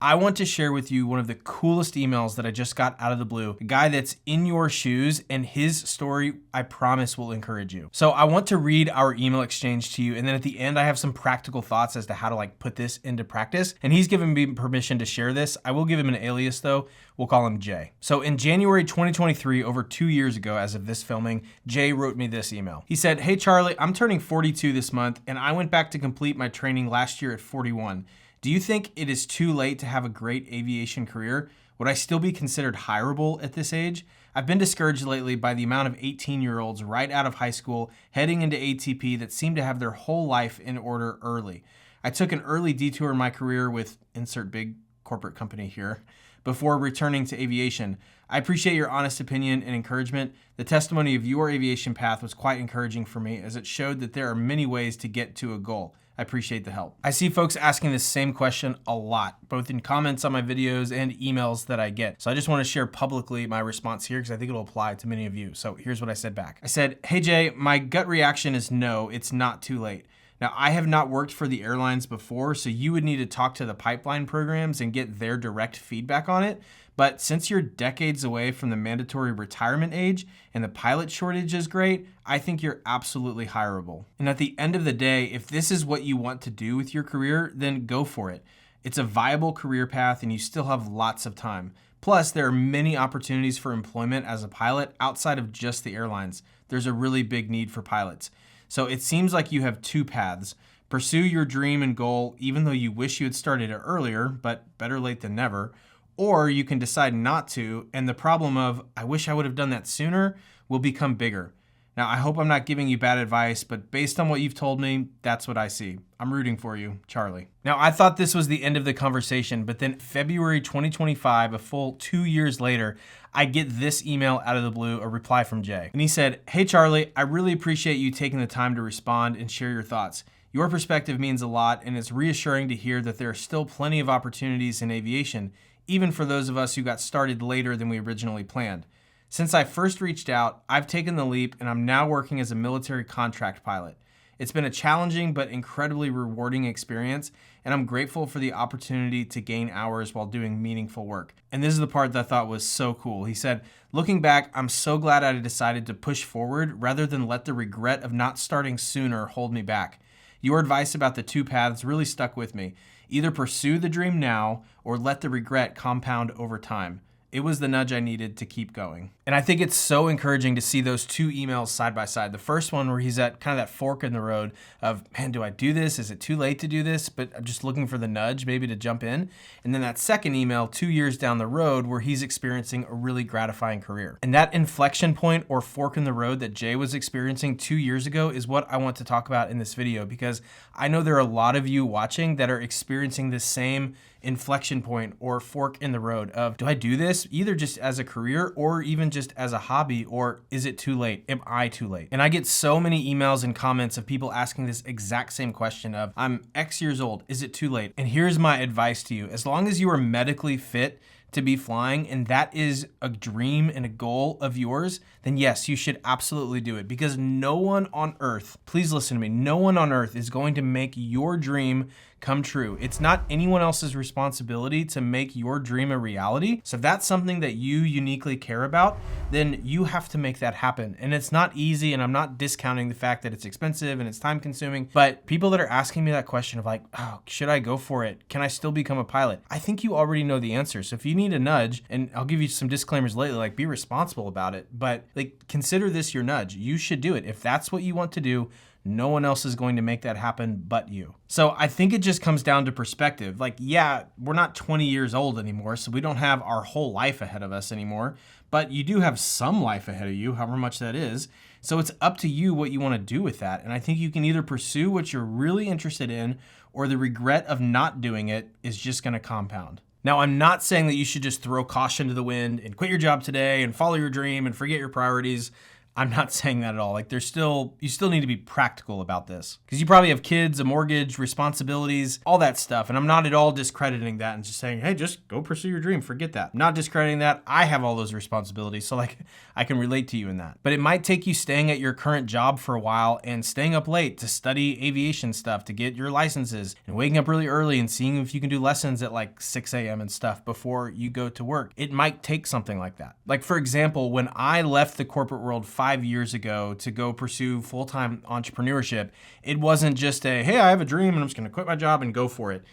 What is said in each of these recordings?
I want to share with you one of the coolest emails that I just got out of the blue. A guy that's in your shoes, and his story, I promise, will encourage you. So I want to read our email exchange to you, and then at the end, I have some practical thoughts as to how to put this into practice. And he's given me permission to share this. I will give him an alias though. We'll call him Jay. So in January 2023, over 2 years ago, as of this filming, Jay wrote me this email. He said, "Hey Charlie, I'm turning 42 this month, and I went back to complete my training last year at 41. Do you think it is too late to have a great aviation career? Would I still be considered hireable at this age? I've been discouraged lately by the amount of 18-year-olds right out of high school heading into ATP that seem to have their whole life in order early. I took an early detour in my career with insert big corporate company here before returning to aviation. I appreciate your honest opinion and encouragement. The testimony of your aviation path was quite encouraging for me, as it showed that there are many ways to get to a goal. I appreciate the help." I see folks asking this same question a lot, both in comments on my videos and emails that I get. So I just want to share publicly my response here because I think it'll apply to many of you. So here's what I said back. I said, "Hey Jay, my gut reaction is no, it's not too late. Now, I have not worked for the airlines before, so you would need to talk to the pipeline programs and get their direct feedback on it. But since you're decades away from the mandatory retirement age and the pilot shortage is great, I think you're absolutely hireable. And at the end of the day, if this is what you want to do with your career, then go for it. It's a viable career path and you still have lots of time. Plus, there are many opportunities for employment as a pilot outside of just the airlines. There's a really big need for pilots. So it seems like you have two paths. Pursue your dream and goal, even though you wish you had started it earlier, but better late than never. Or you can decide not to, and the problem of, I wish I would have done that sooner, will become bigger. Now, I hope I'm not giving you bad advice, but based on what you've told me, that's what I see. I'm rooting for you, Charlie." Now, I thought this was the end of the conversation, but then February 2025, a full 2 years later, I get this email out of the blue, a reply from Jay. And he said, "Hey Charlie, I really appreciate you taking the time to respond and share your thoughts. Your perspective means a lot, and it's reassuring to hear that there are still plenty of opportunities in aviation, even for those of us who got started later than we originally planned. Since I first reached out, I've taken the leap and I'm now working as a military contract pilot. It's been a challenging but incredibly rewarding experience, and I'm grateful for the opportunity to gain hours while doing meaningful work." And this is the part that I thought was so cool. He said, "Looking back, I'm so glad I decided to push forward rather than let the regret of not starting sooner hold me back. Your advice about the two paths really stuck with me. Either pursue the dream now or let the regret compound over time. It was the nudge I needed to keep going." And I think it's so encouraging to see those two emails side by side. The first one where he's at kind of that fork in the road of, man, do I do this? Is it too late to do this? But I'm just looking for the nudge maybe to jump in. And then that second email 2 years down the road where he's experiencing a really gratifying career. And that inflection point or fork in the road that Jay was experiencing 2 years ago is what I want to talk about in this video, because I know there are a lot of you watching that are experiencing this same inflection point or fork in the road of, do I do this either just as a career or even just as a hobby, or is it too late? Am I too late? And I get so many emails and comments of people asking this exact same question of, I'm X years old, is it too late? And here's my advice to you. As long as you are medically fit to be flying, and that is a dream and a goal of yours, then yes, you should absolutely do it, because no one on earth, please listen to me, no one on earth is going to make your dream come true. It's not anyone else's responsibility to make your dream a reality. So if that's something that you uniquely care about, then you have to make that happen. And it's not easy, and I'm not discounting the fact that it's expensive and it's time consuming, but people that are asking me that question of like, oh, should I go for it? Can I still become a pilot? I think you already know the answer. So if you need a nudge, and I'll give you some disclaimers lately, like be responsible about it, but like consider this your nudge. You should do it. If that's what you want to do, no one else is going to make that happen but you. So I think it just comes down to perspective. Like, yeah, we're not 20 years old anymore, so we don't have our whole life ahead of us anymore, but you do have some life ahead of you, however much that is. So it's up to you what you want to do with that. And I think you can either pursue what you're really interested in, or the regret of not doing it is just going to compound. Now, I'm not saying that you should just throw caution to the wind and quit your job today and follow your dream and forget your priorities. I'm not saying that at all. Like you still need to be practical about this because you probably have kids, a mortgage, responsibilities, all that stuff. And I'm not at all discrediting that and just saying, hey, just go pursue your dream. Forget that. I'm not discrediting that. I have all those responsibilities. So like I can relate to you in that. But it might take you staying at your current job for a while and staying up late to study aviation stuff, to get your licenses, and waking up really early and seeing if you can do lessons at like 6 a.m. and stuff before you go to work. It might take something like that. Like for example, when I left the corporate world 5 years ago to go pursue full-time entrepreneurship, it wasn't just a, hey, I have a dream and I'm just gonna quit my job and go for it.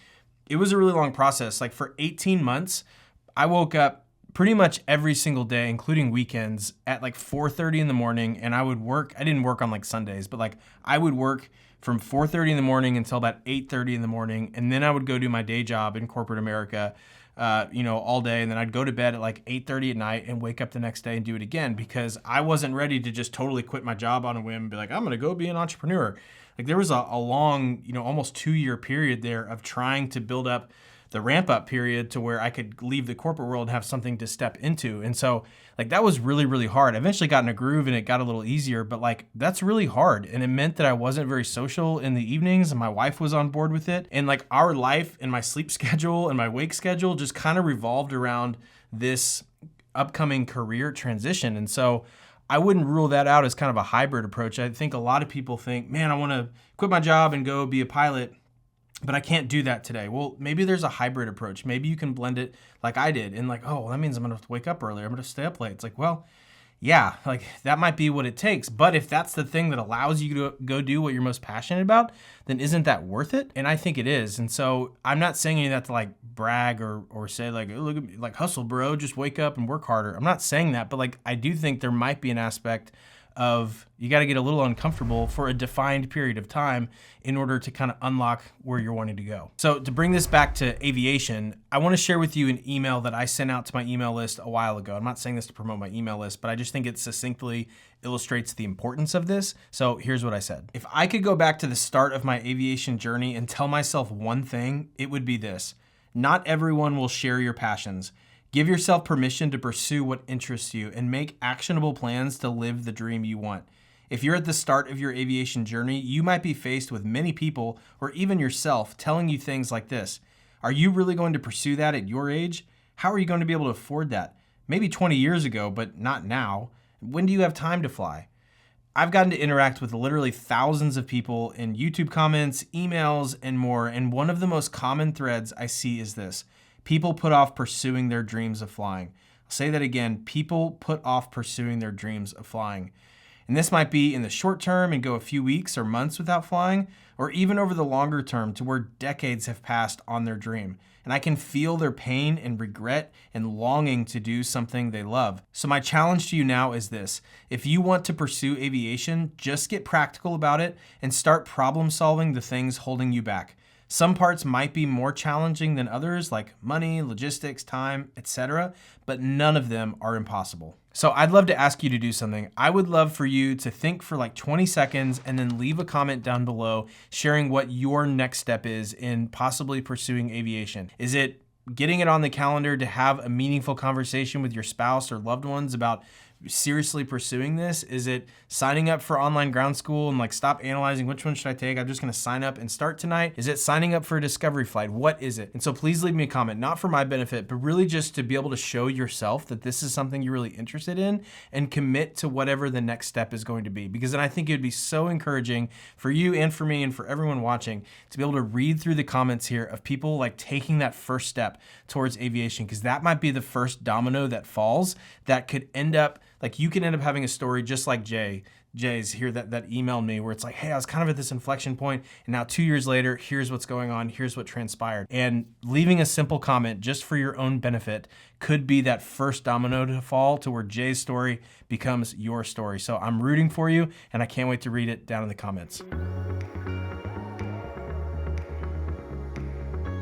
It was a really long process. Like for 18 months, I woke up pretty much every single day, including weekends, at like 4:30 in the morning, and I would work. I didn't work on like Sundays, but like I would work from 4:30 in the morning until about 8:30 in the morning, and then I would go do my day job in corporate America, all day, and then I'd go to bed at like 8:30 at night and wake up the next day and do it again because I wasn't ready to just totally quit my job on a whim and be like, I'm gonna go be an entrepreneur. Like there was a long, almost 2-year period there of trying to build up the ramp up period to where I could leave the corporate world and have something to step into. And so like that was really, really hard. I eventually got in a groove and it got a little easier, but like that's really hard. And it meant that I wasn't very social in the evenings and my wife was on board with it. And like our life and my sleep schedule and my wake schedule just kind of revolved around this upcoming career transition. And so I wouldn't rule that out as kind of a hybrid approach. I think a lot of people think, man, I want to quit my job and go be a pilot, but I can't do that today. Well, maybe there's a hybrid approach. Maybe you can blend it like I did and like, oh, well, that means I'm going to have to wake up earlier. I'm going to stay up late. It's like, well, yeah, like that might be what it takes. But if that's the thing that allows you to go do what you're most passionate about, then isn't that worth it? And I think it is. And so I'm not saying any of that to like brag or say like, oh, look at me, like hustle, bro, just wake up and work harder. I'm not saying that, but like I do think there might be an aspect of you got to get a little uncomfortable for a defined period of time in order to kind of unlock where you're wanting to go. So to bring this back to aviation, I want to share with you an email that I sent out to my email list a while ago. I'm not saying this to promote my email list, but I just think it succinctly illustrates the importance of this. So here's what I said. If I could go back to the start of my aviation journey and tell myself one thing, it would be this: not everyone will share your passions. Give yourself permission to pursue what interests you and make actionable plans to live the dream you want. If you're at the start of your aviation journey, you might be faced with many people or even yourself telling you things like this. Are you really going to pursue that at your age? How are you going to be able to afford that? Maybe 20 years ago, but not now. When do you have time to fly? I've gotten to interact with literally thousands of people in YouTube comments, emails, and more, and one of the most common threads I see is this: people put off pursuing their dreams of flying. I'll say that again. People put off pursuing their dreams of flying. And this might be in the short term and go a few weeks or months without flying, or even over the longer term to where decades have passed on their dream. And I can feel their pain and regret and longing to do something they love. So my challenge to you now is this: if you want to pursue aviation, just get practical about it and start problem solving the things holding you back. Some parts might be more challenging than others, like money, logistics, time, etc., but none of them are impossible. So I'd love to ask you to do something. I would love for you to think for like 20 seconds and then leave a comment down below sharing what your next step is in possibly pursuing aviation. Is it getting it on the calendar to have a meaningful conversation with your spouse or loved ones about seriously pursuing this? Is it signing up for online ground school and like stop analyzing which one should I take? I'm just going to sign up and start tonight. Is it signing up for a discovery flight? What is it? And so please leave me a comment, not for my benefit, but really just to be able to show yourself that this is something you're really interested in and commit to whatever the next step is going to be. Because then I think it would be so encouraging for you and for me and for everyone watching to be able to read through the comments here of people like taking that first step towards aviation, because that might be the first domino that falls that could end up, like you can end up having a story just like Jay's here that emailed me where it's like, hey, I was kind of at this inflection point and now 2 years later, here's what's going on, here's what transpired. And leaving a simple comment just for your own benefit could be that first domino to fall to where Jay's story becomes your story. So I'm rooting for you and I can't wait to read it down in the comments.